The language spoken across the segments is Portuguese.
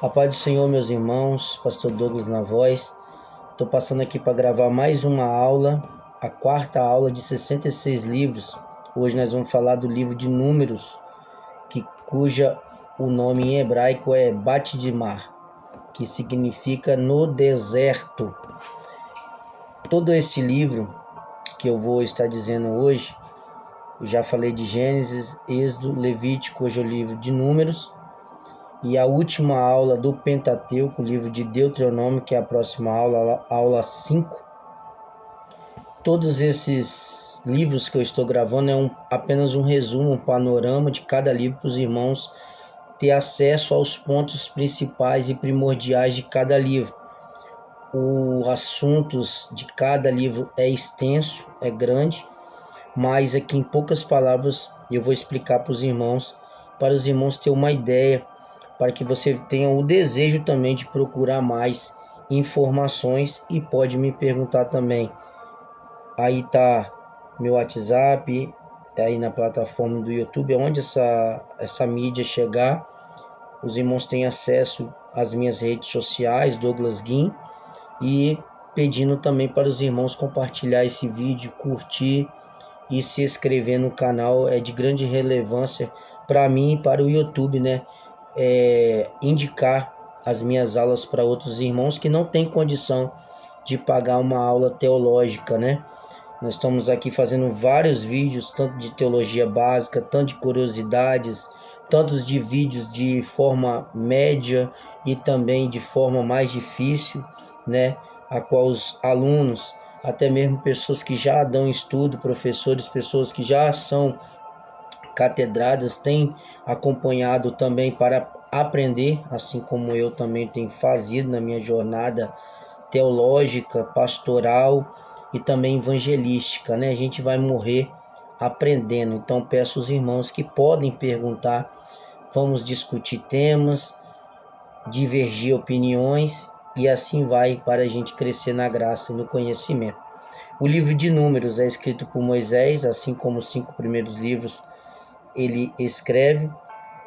A paz do Senhor, meus irmãos, Pastor Douglas na voz. Estou passando aqui para gravar mais uma aula, a quarta aula de 66 livros. Hoje nós vamos falar do livro de Números, cuja o nome em hebraico é Bat-de-mar, que significa no deserto. Todo esse livro que eu vou estar dizendo hoje, eu já falei de Gênesis, Êxodo, Levítico, hoje é o livro de Números. E a última aula do Pentateuco, o livro de Deuteronômio, que é a próxima aula, aula 5. Todos esses livros que eu estou gravando apenas um resumo, um panorama de cada livro para os irmãos ter acesso aos pontos principais e primordiais de cada livro. Os assuntos de cada livro é extenso, é grande, mas aqui em poucas palavras eu vou explicar para os irmãos terem uma ideia, para que você tenha o desejo também de procurar mais informações e pode me perguntar também. Aí tá meu WhatsApp, aí na plataforma do YouTube, onde essa mídia chegar, os irmãos têm acesso às minhas redes sociais, Douglas Guim, e pedindo também para os irmãos compartilhar esse vídeo, curtir e se inscrever no canal. É de grande relevância para mim e para o YouTube, né? Indicar as minhas aulas para outros irmãos que não têm condição de pagar uma aula teológica, né? Nós estamos aqui fazendo vários vídeos, tanto de teologia básica, tanto de curiosidades, tantos de vídeos de forma média e também de forma mais difícil, né? A qual os alunos, até mesmo pessoas que já dão estudo, professores, pessoas que já são catedradas, têm acompanhado também para aprender, assim como eu também tenho fazido na minha jornada teológica, pastoral e também evangelística, né? A gente vai morrer aprendendo. Então peço aos irmãos que podem perguntar, vamos discutir temas, divergir opiniões e assim vai, para a gente crescer na graça e no conhecimento. O livro de Números é escrito por Moisés, assim como os 5 primeiros livros ele escreve,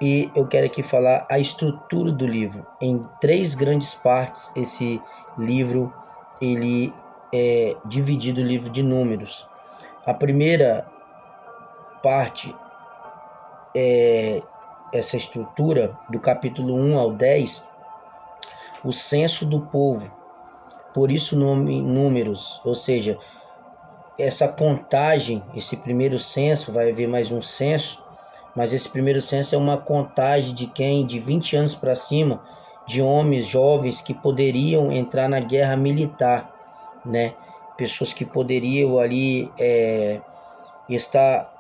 e eu quero aqui falar a estrutura do livro. Em 3 grandes partes, esse livro ele é dividido, o livro de Números. A primeira parte é essa estrutura do capítulo 1 ao 10, o censo do povo, por isso o nome Números, ou seja, essa contagem, esse primeiro censo, vai haver mais um censo, mas esse primeiro censo é uma contagem de 20 anos para cima, de homens jovens que poderiam entrar na guerra militar, né? Pessoas que poderiam ali estar,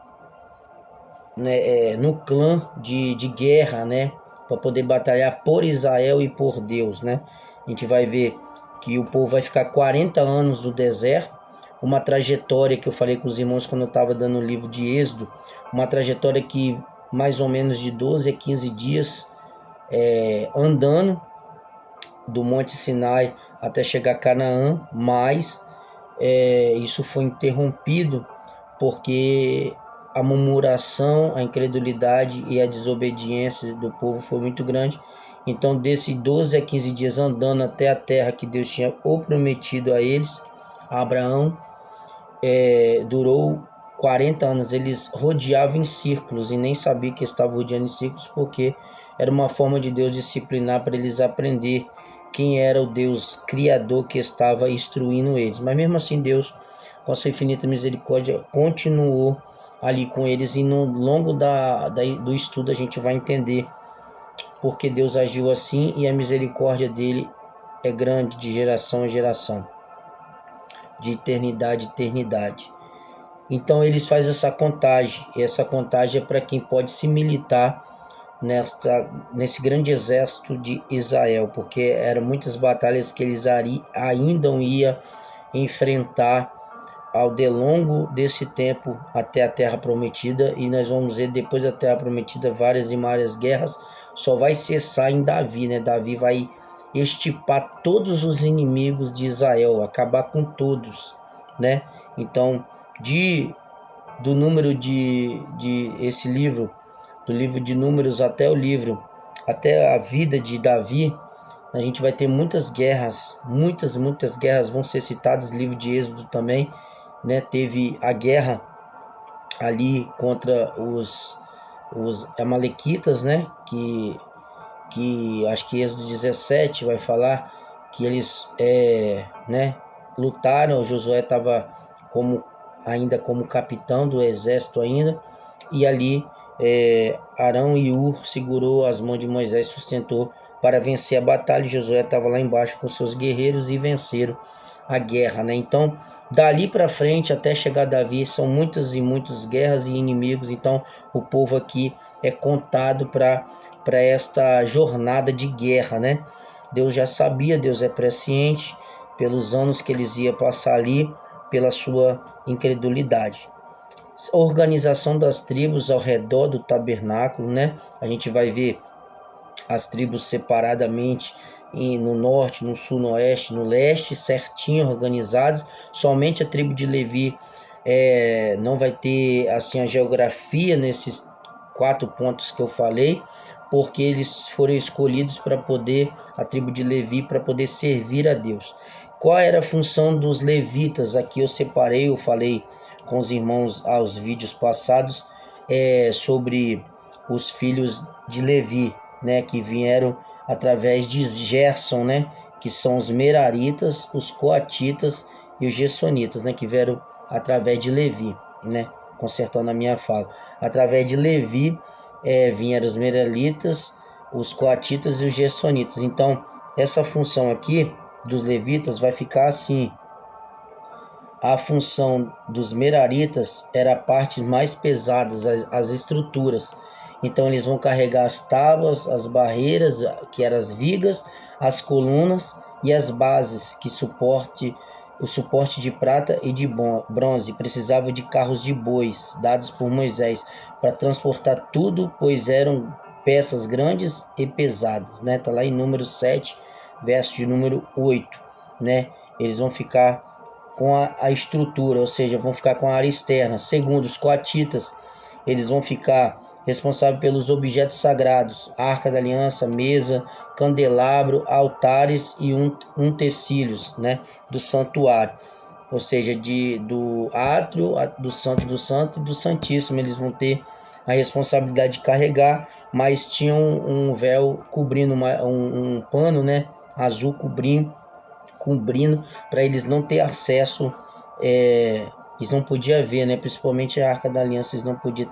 né, no clã de guerra, né? Para poder batalhar por Israel e por Deus, né? A gente vai ver que o povo vai ficar 40 anos no deserto, uma trajetória que eu falei com os irmãos quando eu estava dando o livro de Êxodo, uma trajetória que mais ou menos de 12 a 15 dias andando do Monte Sinai até chegar a Canaã, mas isso foi interrompido porque a murmuração, a incredulidade e a desobediência do povo foi muito grande. Então, desses 12 a 15 dias andando até a terra que Deus tinha prometido a eles, a Abraão, durou 40 anos. Eles rodeavam em círculos e nem sabiam que estavam rodeando em círculos, porque era uma forma de Deus disciplinar para eles aprender quem era o Deus criador que estava instruindo eles. Mas mesmo assim Deus, com a sua infinita misericórdia, continuou ali com eles, e no longo do estudo a gente vai entender porque Deus agiu assim, e a misericórdia dele é grande de geração em geração, de eternidade em eternidade. Então eles fazem essa contagem, e essa contagem é para quem pode se militar nesse grande exército de Israel, porque eram muitas batalhas que eles ainda iam enfrentar ao longo desse tempo até a Terra Prometida. E nós vamos ver depois da Terra Prometida várias e várias guerras, só vai cessar em Davi, né? Davi vai extirpar todos os inimigos de Israel, acabar com todos, né? Então, do número de esse livro, do livro de Números até o livro até a vida de Davi, a gente vai ter muitas guerras, muitas guerras vão ser citadas, livro de Êxodo também, né? Teve a guerra ali contra os amalequitas, né? Que acho que Êxodo 17 vai falar que eles né, lutaram. Josué estava ainda como capitão do exército ainda, e ali Arão e Hur segurou as mãos de Moisés, sustentou para vencer a batalha. E Josué estava lá embaixo com seus guerreiros e venceram a guerra, né? Então, dali para frente até chegar Davi, são muitas e muitas guerras e inimigos. Então, o povo aqui é contado para esta jornada de guerra, né? Deus já sabia, Deus é presciente pelos anos que eles iam passar ali, pela sua incredulidade. Organização das tribos ao redor do tabernáculo, né? A gente vai ver as tribos separadamente no norte, no sul, no oeste, no leste, certinho organizadas. Somente a tribo de Levi não vai ter assim a geografia nesses 4 pontos que eu falei, porque eles foram escolhidos para poder, a tribo de Levi, para poder servir a Deus. Qual era a função dos levitas? Aqui eu separei, eu falei com os irmãos aos vídeos passados sobre os filhos de Levi, né, que vieram através de Gerson, né, que são os Meraritas, os Coatitas e os Gersonitas, né, que vieram através de Levi, né, consertando a minha fala. Através de Levi vieram os Meraritas, os Coatitas e os Gersonitas. Então, essa função aqui dos levitas vai ficar assim. A função dos Meraritas era a parte mais pesada, as estruturas. Então eles vão carregar as tábuas, as barreiras, que eram as vigas, as colunas e as bases, o suporte de prata e de bronze. Precisava de carros de bois, dados por Moisés, para transportar tudo, pois eram peças grandes e pesadas, né? Tá lá em Números 7, verso de número 8, né? Eles vão ficar com a estrutura, ou seja, vão ficar com a área externa. Segundo os coatitas, eles vão ficar responsáveis pelos objetos sagrados, arca da aliança, mesa, candelabro, altares e utensílios, né, do santuário. Ou seja, do átrio, do santo e do santíssimo, eles vão ter a responsabilidade de carregar, mas tinham um véu cobrindo, um pano, né, azul cobrindo para eles não ter acesso, eles não podiam ver, né? Principalmente a Arca da Aliança, eles não podiam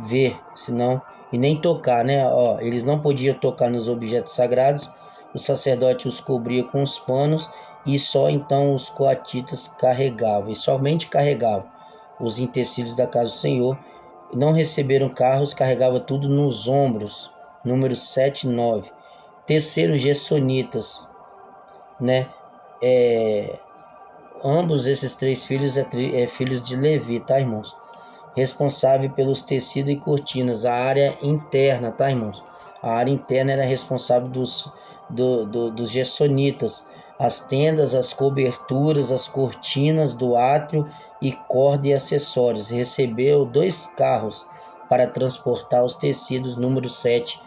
ver, senão, e nem tocar, né? Ó, eles não podiam tocar nos objetos sagrados, o sacerdote os cobria com os panos e só então os coatitas carregavam, e somente carregavam os utensílios da casa do Senhor. Não receberam carros, carregava tudo nos ombros. Números 7 e 9. Terceiro, Gersonitas, né? Ambos esses 3 filhos filhos de Levi, tá, irmãos? Responsável pelos tecidos e cortinas, a área interna, tá, irmãos? A área interna era responsável dos gersonitas, as tendas, as coberturas, as cortinas do átrio e corda e acessórios. Recebeu 2 carros para transportar os tecidos, número 7.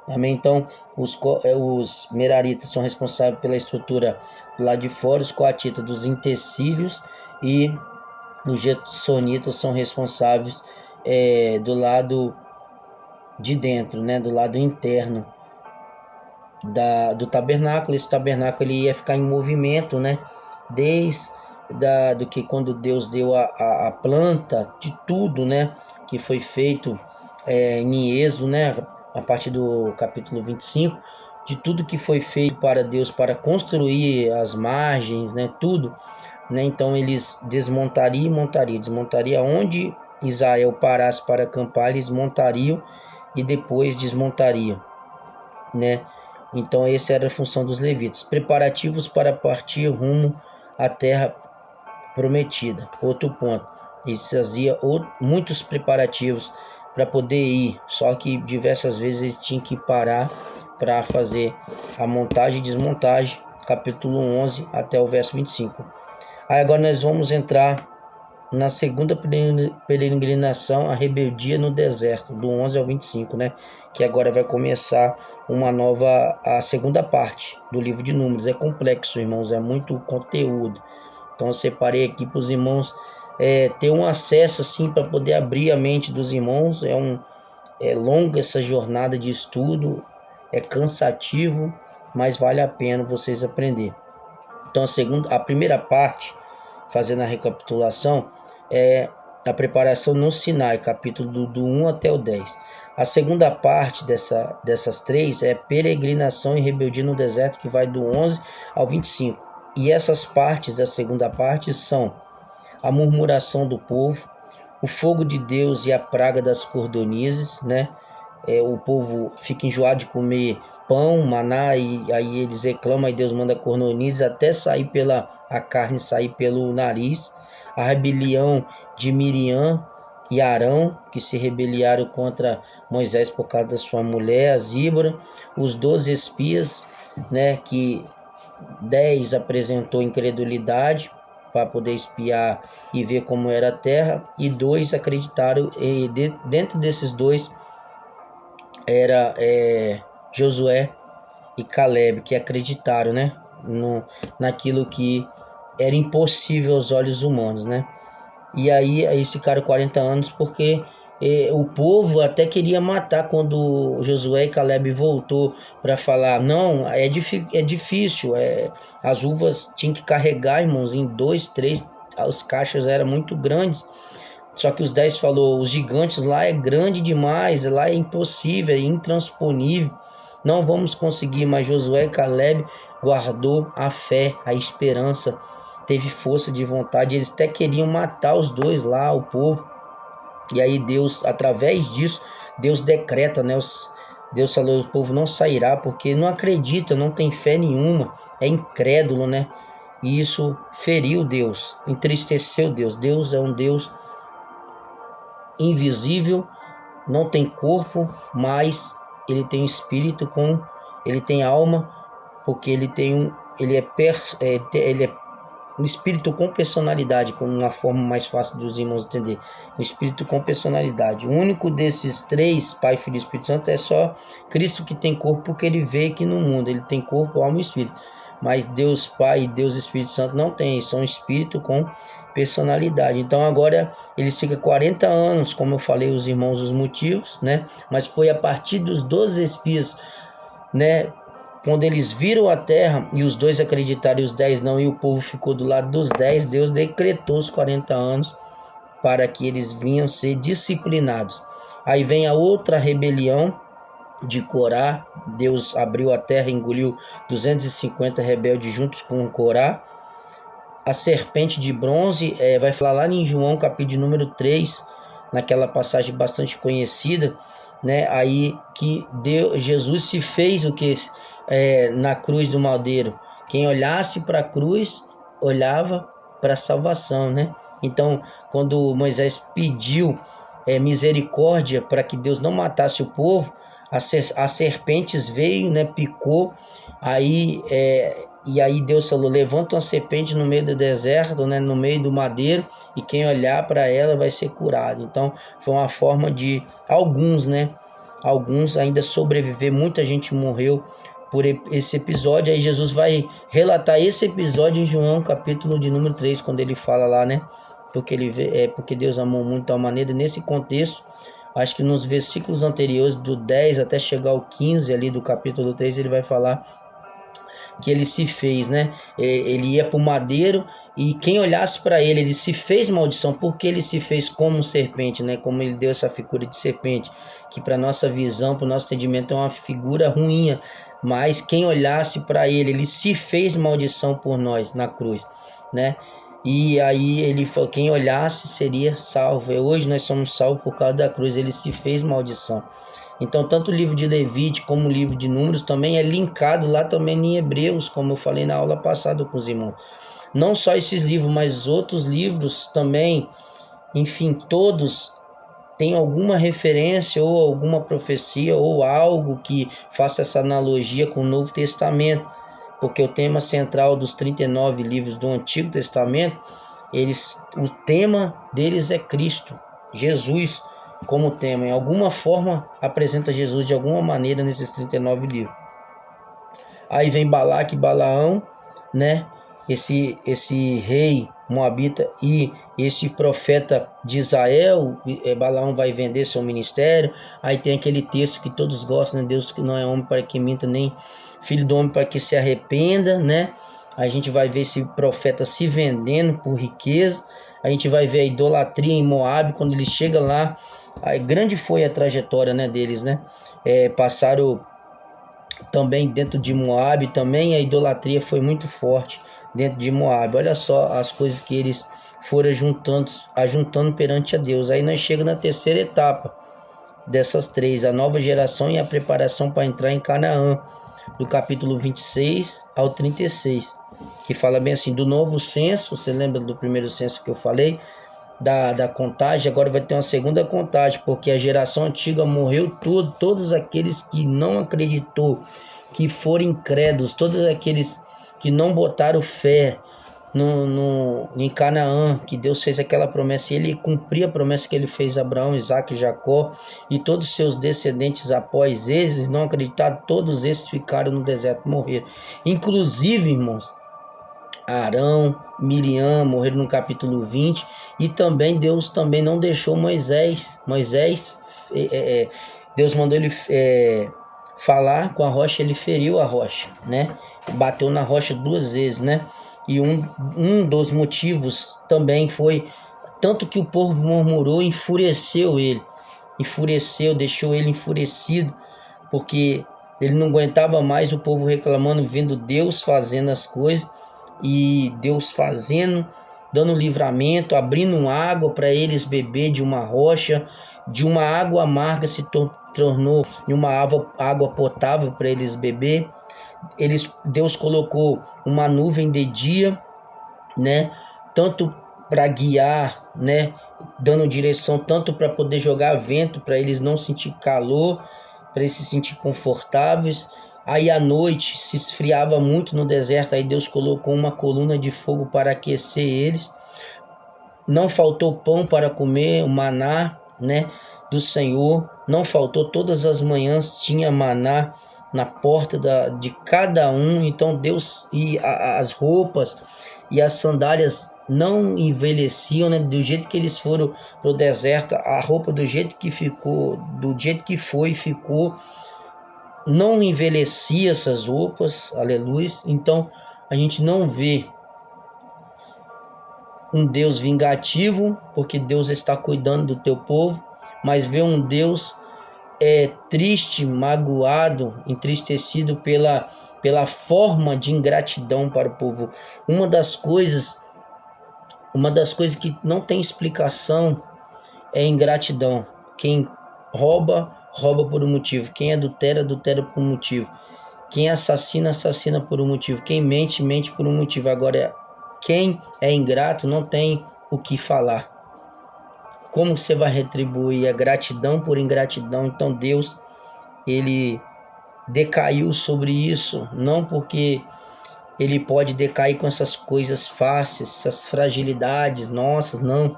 Amém? Então, os meraritas são responsáveis pela estrutura do lado de fora, os coatitas dos utensílios e os gersonitas são responsáveis do lado de dentro, né? Do lado interno do tabernáculo. Esse tabernáculo ele ia ficar em movimento, né? Desde do que quando Deus deu a planta de tudo, né? Que foi feito em Êxodo, né? A partir do capítulo 25, de tudo que foi feito para Deus, para construir as margens, né? Tudo, né? Então eles desmontariam e montariam. Desmontaria onde Israel parasse para acampar, eles montariam e depois desmontariam, né? Então essa era a função dos levitas. Preparativos para partir rumo à terra prometida. Outro ponto, eles faziam muitos preparativos para poder ir, só que diversas vezes eles tinham que parar para fazer a montagem e desmontagem, capítulo 11 até o verso 25. Aí agora nós vamos entrar na segunda peregrinação, a rebeldia no deserto, do 11 ao 25, né? Que agora vai começar a segunda parte do livro de Números. É complexo, irmãos, é muito conteúdo. Então eu separei aqui para os irmãos ter um acesso assim para poder abrir a mente dos irmãos. É longa essa jornada de estudo, é cansativo, mas vale a pena vocês aprender. Então a primeira parte, fazendo a recapitulação, é a preparação no Sinai, capítulo do 1 até o 10. A segunda parte dessas três é peregrinação e rebeldia no deserto, que vai do 11 ao 25. E essas partes da segunda parte são a murmuração do povo, o fogo de Deus e a praga das cordonizes, né? O povo fica enjoado de comer pão, maná, e aí eles reclamam, e Deus manda cordonizes até a carne sair pelo nariz. A rebelião de Miriam e Arão, que se rebeliaram contra Moisés por causa da sua mulher, a Zíbora. Os 12 espias, né, que 10 apresentou incredulidade para poder espiar e ver como era a terra, e 2 acreditaram, e dentro desses 2 era Josué e Caleb, que acreditaram, né, naquilo que era impossível aos olhos humanos, né? E aí ficaram 40 anos porque o povo até queria matar quando Josué e Caleb voltou para falar, não, é difícil, as uvas tinham que carregar, irmãos, em 2, 3, as caixas eram muito grandes. Só que os 10 falou, os gigantes lá é grande demais, lá é impossível, é intransponível, não vamos conseguir. Mas Josué e Caleb guardou a fé, a esperança, teve força de vontade. Eles até queriam matar os dois lá, o povo. E aí Deus, através disso, Deus decreta, né? Deus falou, o povo não sairá porque não acredita, não tem fé nenhuma, é incrédulo, né? E isso feriu Deus, entristeceu Deus. Deus é um Deus invisível, não tem corpo, mas ele tem espírito ele tem alma, porque ele é um espírito com personalidade, como uma forma mais fácil dos irmãos entender. Um espírito com personalidade. O único desses três, Pai, Filho e Espírito Santo, é só Cristo que tem corpo, porque ele veio aqui no mundo. Ele tem corpo, alma e espírito. Mas Deus Pai e Deus Espírito Santo não tem. Eles são espírito com personalidade. Então agora ele fica 40 anos, como eu falei, os irmãos, os motivos, né? Mas foi a partir dos 12 espias, né? Quando eles viram a terra e os 2 acreditaram e os 10 não, e o povo ficou do lado dos 10, Deus decretou os 40 anos para que eles vinham ser disciplinados. Aí vem a outra rebelião de Corá. Deus abriu a terra e engoliu 250 rebeldes juntos com Corá. A serpente de bronze, vai falar lá em João, capítulo número 3, naquela passagem bastante conhecida, né? Aí que Jesus se fez o que na cruz do madeiro. Quem olhasse para a cruz, olhava para a salvação, né? Então, quando Moisés pediu misericórdia para que Deus não matasse o povo, as serpentes veio, né? Picou, aí e aí Deus falou, levanta uma serpente no meio do deserto, né, no meio do madeiro, e quem olhar para ela vai ser curado. Então foi uma forma de alguns, né, alguns ainda sobreviver. Muita gente morreu por esse episódio. Aí Jesus vai relatar esse episódio em João, capítulo de número 3, quando ele fala lá, né, porque Deus amou muito de tal maneira. Nesse contexto, acho que nos versículos anteriores, do 10 até chegar ao 15 ali do capítulo 3, ele vai falar que ele se fez, né? Ele ia para o madeiro e quem olhasse para ele se fez maldição, porque ele se fez como serpente, né? Como ele deu essa figura de serpente, que para nossa visão, para o nosso entendimento é uma figura ruim, mas quem olhasse para ele se fez maldição por nós na cruz, né? E aí ele falou, quem olhasse seria salvo. Hoje nós somos salvos por causa da cruz, ele se fez maldição. Então, tanto o livro de Levítico como o livro de Números também é linkado lá também em Hebreus, como eu falei na aula passada com os irmãos. Não só esses livros, mas outros livros também, enfim, todos têm alguma referência ou alguma profecia ou algo que faça essa analogia com o Novo Testamento, porque o tema central dos 39 livros do Antigo Testamento o tema deles é Cristo, Jesus como tema. Em alguma forma apresenta Jesus de alguma maneira nesses 39 livros. Aí vem Balaque e Balaão, né? Esse rei moabita e esse profeta de Israel, Balaão vai vender seu ministério. Aí tem aquele texto que todos gostam, né? Deus que não é homem para que minta, nem filho do homem para que se arrependa, né? A gente vai ver esse profeta se vendendo por riqueza. A gente vai ver a idolatria em Moabe, quando ele chega lá. Aí, grande foi a trajetória, né, deles, né? Passaram também dentro de Moabe, também a idolatria foi muito forte dentro de Moabe. Olha só as coisas que eles foram ajuntando perante a Deus. Aí nós chegamos na terceira etapa dessas três, a nova geração e a preparação para entrar em Canaã, do capítulo 26 ao 36, que fala bem assim, do novo censo. Você lembra do primeiro censo que eu falei? Da contagem, agora vai ter uma segunda contagem, porque a geração antiga morreu tudo, todos aqueles que não acreditou, que foram incrédulos, todos aqueles que não botaram fé em Canaã, que Deus fez aquela promessa, e ele cumpriu a promessa que ele fez a Abraão, Isaac e Jacó, e todos os seus descendentes após eles não acreditaram, todos esses ficaram no deserto, morreram. Inclusive, irmãos, Arão, Miriam morreram no capítulo 20, e também Deus também não deixou Moisés, Deus mandou ele falar com a rocha, ele feriu a rocha, né? Bateu na rocha 2 vezes, né? E um dos motivos também foi tanto que o povo murmurou, enfureceu ele, deixou ele enfurecido, porque ele não aguentava mais o povo reclamando, vendo Deus fazendo as coisas, e Deus fazendo, dando livramento, abrindo água para eles beber de uma rocha, de uma água amarga se tornou uma água potável para eles beber. Deus colocou uma nuvem de dia, né, tanto para guiar, né, dando direção, tanto para poder jogar vento, para eles não sentir calor, para eles se sentir confortáveis. Aí à noite se esfriava muito no deserto, aí Deus colocou uma coluna de fogo para aquecer eles. Não faltou pão para comer, o maná, né, do Senhor. Não faltou, todas as manhãs tinha maná na porta de cada um. Então Deus, e as roupas e as sandálias não envelheciam, né? Do jeito que eles foram pro deserto, a roupa do jeito que ficou, do jeito que foi, ficou. Não envelhecia essas roupas, aleluia. Então a gente não vê um Deus vingativo, porque Deus está cuidando do teu povo, mas vê um Deus triste, magoado, entristecido pela forma de ingratidão para o povo. Uma das coisas que não tem explicação é ingratidão. Quem rouba por um motivo. Quem adultera por um motivo. Quem assassina por um motivo. Quem mente por um motivo. Agora, quem é ingrato não tem o que falar. Como você vai retribuir a gratidão por ingratidão? Então Deus, ele decaiu sobre isso, não porque ele pode decair com essas coisas fáceis, essas fragilidades nossas, não.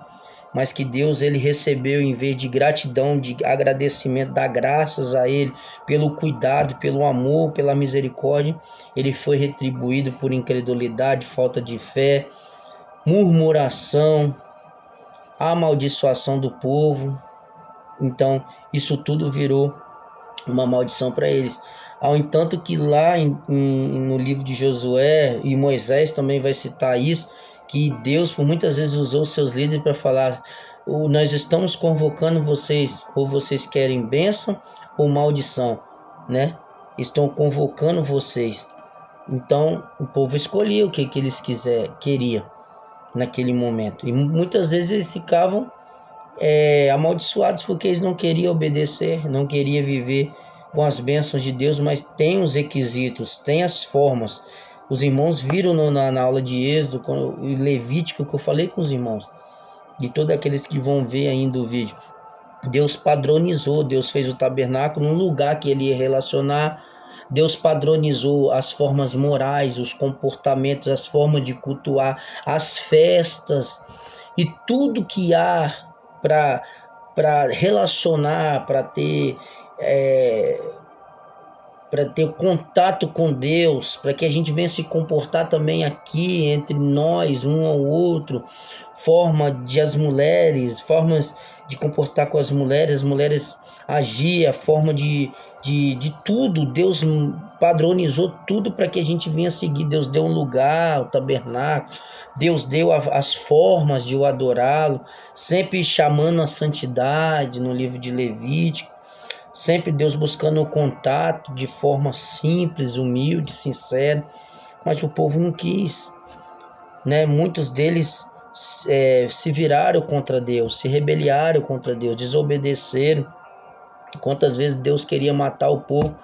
Mas que Deus, ele recebeu, em vez de gratidão, de agradecimento, dar graças a ele pelo cuidado, pelo amor, pela misericórdia, ele foi retribuído por incredulidade, falta de fé, murmuração, amaldiçoação do povo. Então isso tudo virou uma maldição para eles. Ao entanto que lá no livro de Josué, e Moisés também vai citar isso, que Deus por muitas vezes usou seus líderes para falar: nós estamos convocando vocês, ou vocês querem bênção ou maldição, né? Estão convocando vocês. Então o povo escolhia o que eles queriam naquele momento, e muitas vezes eles ficavam amaldiçoados porque eles não queriam obedecer, não queriam viver com as bênçãos de Deus. Mas tem os requisitos, tem as formas. Os irmãos viram na aula de Êxodo e Levítico, que eu falei com os irmãos, de todos aqueles que vão ver ainda o vídeo. Deus padronizou, Deus fez o tabernáculo num lugar que ele ia relacionar, Deus padronizou as formas morais, os comportamentos, as formas de cultuar, as festas e tudo que há para relacionar, para ter contato com Deus, para que a gente venha se comportar também aqui entre nós, um ao outro, formas de comportar com as mulheres agir, a forma de tudo. Deus padronizou tudo para que a gente venha seguir. Deus deu um lugar, o tabernáculo, Deus deu as formas de o adorá-lo, sempre chamando a santidade no livro de Levítico. Sempre Deus buscando o contato de forma simples, humilde, sincera, mas o povo não quis, né? Muitos deles se viraram contra Deus, se rebelaram contra Deus, desobedeceram. Quantas vezes Deus queria matar o povo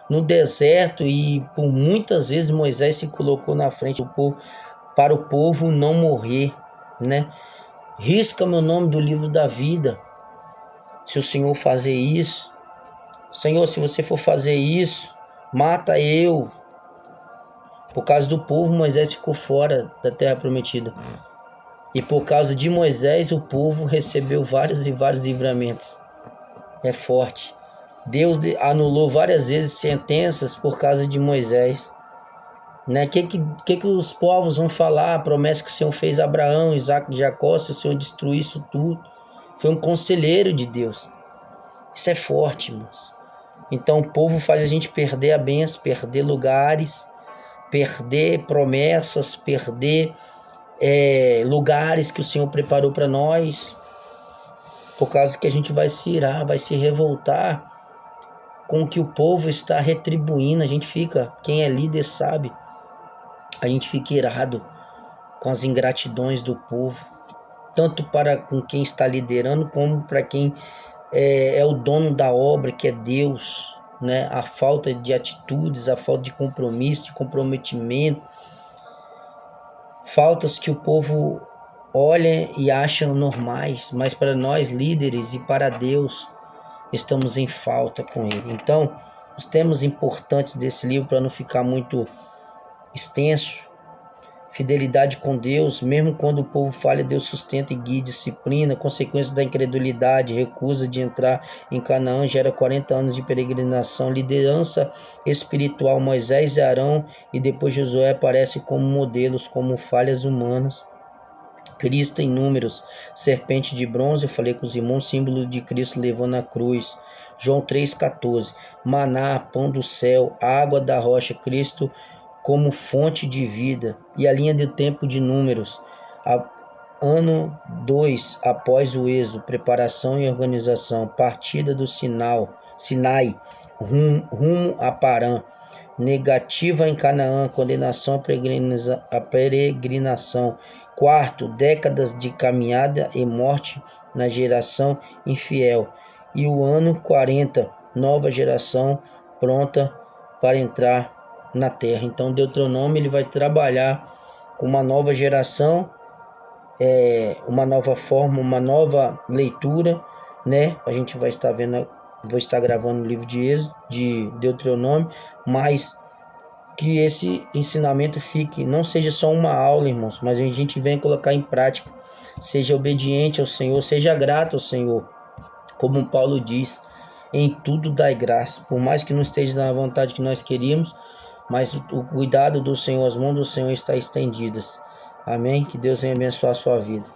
no deserto e por muitas vezes Moisés se colocou na frente do povo para o povo não morrer, né? Risca meu nome do livro da vida, se o Senhor fazer isso. Senhor, se você for fazer isso, mata eu. Por causa do povo, Moisés ficou fora da terra prometida. E por causa de Moisés, o povo recebeu vários e vários livramentos. É forte. Deus anulou várias vezes sentenças por causa de Moisés. Né? Que os povos vão falar? A promessa que o Senhor fez a Abraão, Isaac e Jacó, se o Senhor destruir isso tudo. Foi um conselheiro de Deus. Isso é forte, irmãos. Então o povo faz a gente perder a bênção, perder lugares, perder promessas, perder lugares que o Senhor preparou para nós, por causa que a gente vai se irar, vai se revoltar com o que o povo está retribuindo. A gente fica, quem é líder sabe, a gente fica irado com as ingratidões do povo, tanto para com quem está liderando, como para quem é o dono da obra, que é Deus, né? A falta de atitudes, a falta de compromisso, de comprometimento, faltas que o povo olha e acha normais, mas para nós líderes e para Deus estamos em falta com ele. Então, os temas importantes desse livro, para não ficar muito extenso: fidelidade com Deus, mesmo quando o povo falha, Deus sustenta e guia, disciplina. Consequências da incredulidade, recusa de entrar em Canaã, gera 40 anos de peregrinação. Liderança espiritual, Moisés e Arão e depois Josué aparecem como modelos, como falhas humanas. Cristo em números, serpente de bronze, eu falei com os irmãos, símbolo de Cristo levando a cruz. João 3,14, maná, pão do céu, água da rocha, Cristo como fonte de vida. E a linha do tempo de números, ano 2 após o êxodo, preparação e organização, partida do Sinai, rumo a Parã, negativa em Canaã, condenação à peregrinação. Quarto, décadas de caminhada e morte na geração infiel. E o ano 40, nova geração pronta para entrar na terra. Então Deuteronômio ele vai trabalhar com uma nova geração, uma nova forma, uma nova leitura, né? A gente vai estar vendo, vou estar gravando o livro de Êxodo, de Deuteronômio, mas que esse ensinamento não seja só uma aula, irmãos, mas a gente venha colocar em prática. Seja obediente ao Senhor, seja grato ao Senhor, como Paulo diz, em tudo dai graça, por mais que não esteja na vontade que nós queríamos, mas o cuidado do Senhor, as mãos do Senhor estão estendidas. Amém? Que Deus venha abençoar a sua vida.